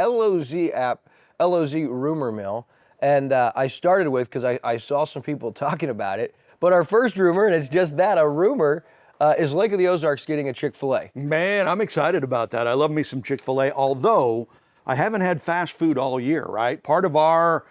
LOZ app, LOZ Rumor Mill. And I started with, because I saw some people talking about it, but our first rumor, and it's just that, a rumor, is Lake of the Ozarks getting a Chick-fil-A. Man, I'm excited about that. I love me some Chick-fil-A, although I haven't had fast food all year, right? Part of our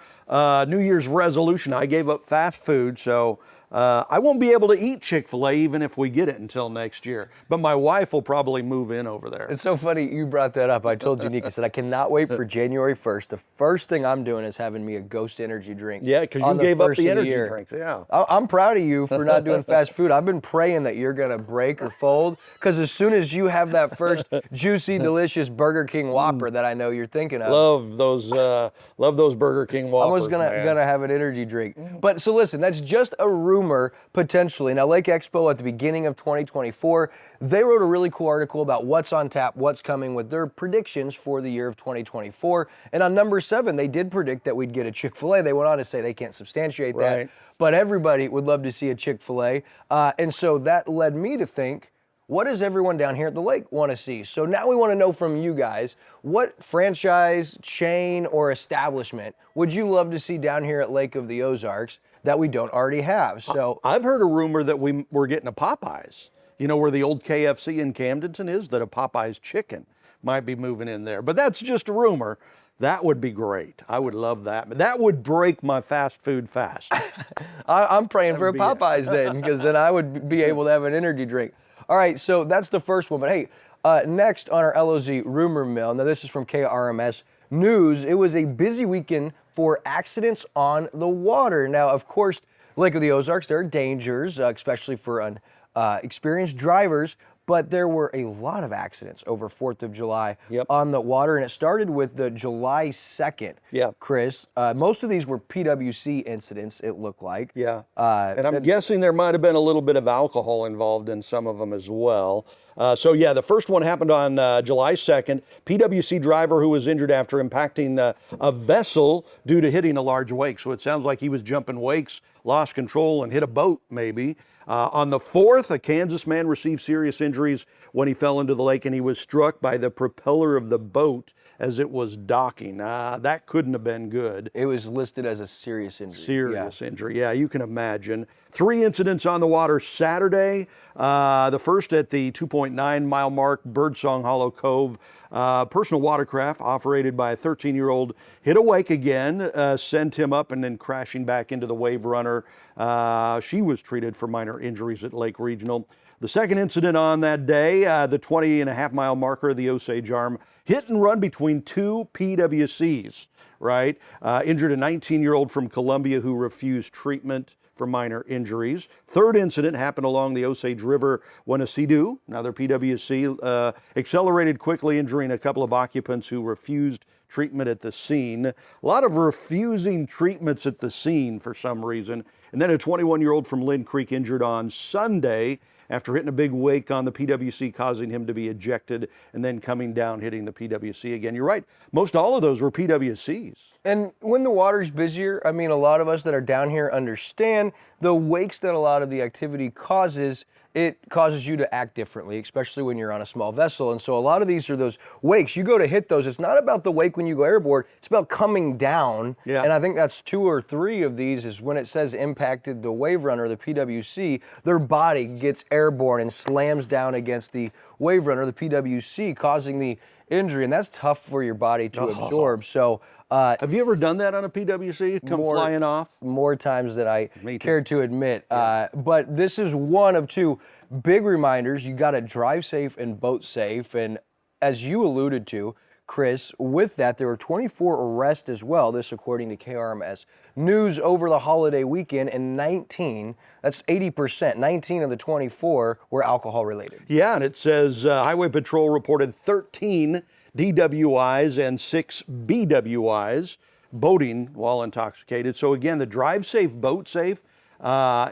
New Year's resolution, I gave up fast food, so I won't be able to eat Chick-fil-A even if we get it until next year. But my wife will probably move in over there. It's so funny you brought that up. I told Unique, I said, I cannot wait for January 1st. The first thing I'm doing is having me a Ghost energy drink. Yeah, because you gave up the energy drinks, yeah. I'm proud of you for not doing fast food. I've been praying that you're going to break or fold, because as soon as you have that first juicy, delicious Burger King Whopper that I know you're thinking of. Love those Burger King Whoppers. I was gonna have an energy drink. But so listen, that's just a rumor, potentially. Now, Lake Expo at the beginning of 2024, they wrote a really cool article about what's on tap, what's coming, with their predictions for the year of 2024. And on number 7, they did predict that we'd get a Chick-fil-A. They went on to say they can't substantiate that, but everybody would love to see a Chick-fil-A. And so that led me to think, what does everyone down here at the lake want to see? So now we want to know from you guys, what franchise, chain, or establishment would you love to see down here at Lake of the Ozarks that we don't already have? So I've heard a rumor that we're getting a Popeyes. You know where the old KFC in Camdenton is? That a Popeyes chicken might be moving in there. But that's just a rumor. That would be great. I would love that. That would break my fast food fast. I'm praying for a Popeyes then, because then I would be able to have an energy drink. All right, so that's the first one. But hey, next on our LOZ Rumor Mill, now this is from KRMS News. It was a busy weekend for accidents on the water. Now, of course, Lake of the Ozarks, there are dangers, especially for experienced drivers, but there were a lot of accidents over 4th of July on the water, and it started with the July 2nd, Chris. Most of these were PWC incidents, it looked like. Yeah, and I'm guessing there might have been a little bit of alcohol involved in some of them as well. So yeah, the first one happened on July 2nd. PWC driver who was injured after impacting a vessel due to hitting a large wake. So it sounds like he was jumping wakes, lost control, and hit a boat maybe. On the 4th, a Kansas man received serious injuries when he fell into the lake, and he was struck by the propeller of the boat as it was docking. That couldn't have been good. It was listed as a serious injury. Serious injury, yeah, you can imagine. 3 incidents on the water Saturday. The first at the 2.9 mile mark, Birdsong Hollow Cove. Personal watercraft operated by a 13-year-old hit a wake again, sent him up and then crashing back into the wave runner. She was treated for minor injuries at Lake Regional. The second incident on that day, the 20.5 mile marker, the Osage Arm, hit and run between 2 PWCs, right? Injured a 19-year-old from Columbia who refused treatment for minor injuries. Third incident happened along the Osage River when a Sea-Doo, another PWC, accelerated quickly, injuring a couple of occupants who refused treatment at the scene. A lot of refusing treatments at the scene for some reason. And then a 21-year-old from Lynn Creek injured on Sunday after hitting a big wake on the PWC, causing him to be ejected and then coming down, hitting the PWC again. You're right. Most all of those were PWCs. And when the water's busier, I mean, a lot of us that are down here understand the wakes that a lot of the activity causes. It causes you to act differently, especially when you're on a small vessel. And so a lot of these are those wakes. You go to hit those. It's not about the wake when you go airborne. It's about coming down. Yeah. And I think that's 2 or 3 of these is when it says impacted the wave runner, the PWC, their body gets airborne and slams down against the wave runner, the PWC, causing the injury. And that's tough for your body to absorb. So have you ever done that on a PWC? Come flying off? More times than I care to admit. But this is one of 2 big reminders. You got to drive safe and boat safe. And as you alluded to, Chris, with that, there were 24 arrests as well. This according to KRMS News over the holiday weekend, and 19, that's 80%, 19 of the 24 were alcohol related. Yeah, and it says Highway Patrol reported 13 DWIs and 6 BWIs, boating while intoxicated. So again, the drive safe, boat safe,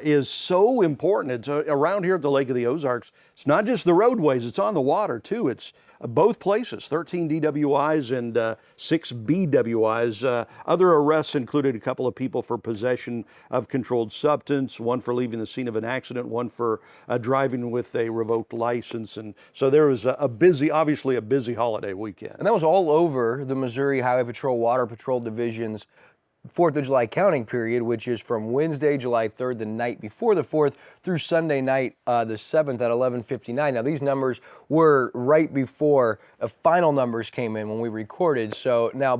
is so important. It's around here at the Lake of the Ozarks. It's not just the roadways, it's on the water too. It's both places, 13 DWIs and 6 BWIs. Other arrests included a couple of people for possession of controlled substance, one for leaving the scene of an accident, one for driving with a revoked license. And so there was obviously a busy holiday weekend. And that was all over the Missouri Highway Patrol Water Patrol Division's 4th of July counting period, which is from Wednesday, July 3rd, the night before the 4th, through Sunday night, the 7th at 11:59. Now, these numbers were right before final numbers came in when we recorded. So now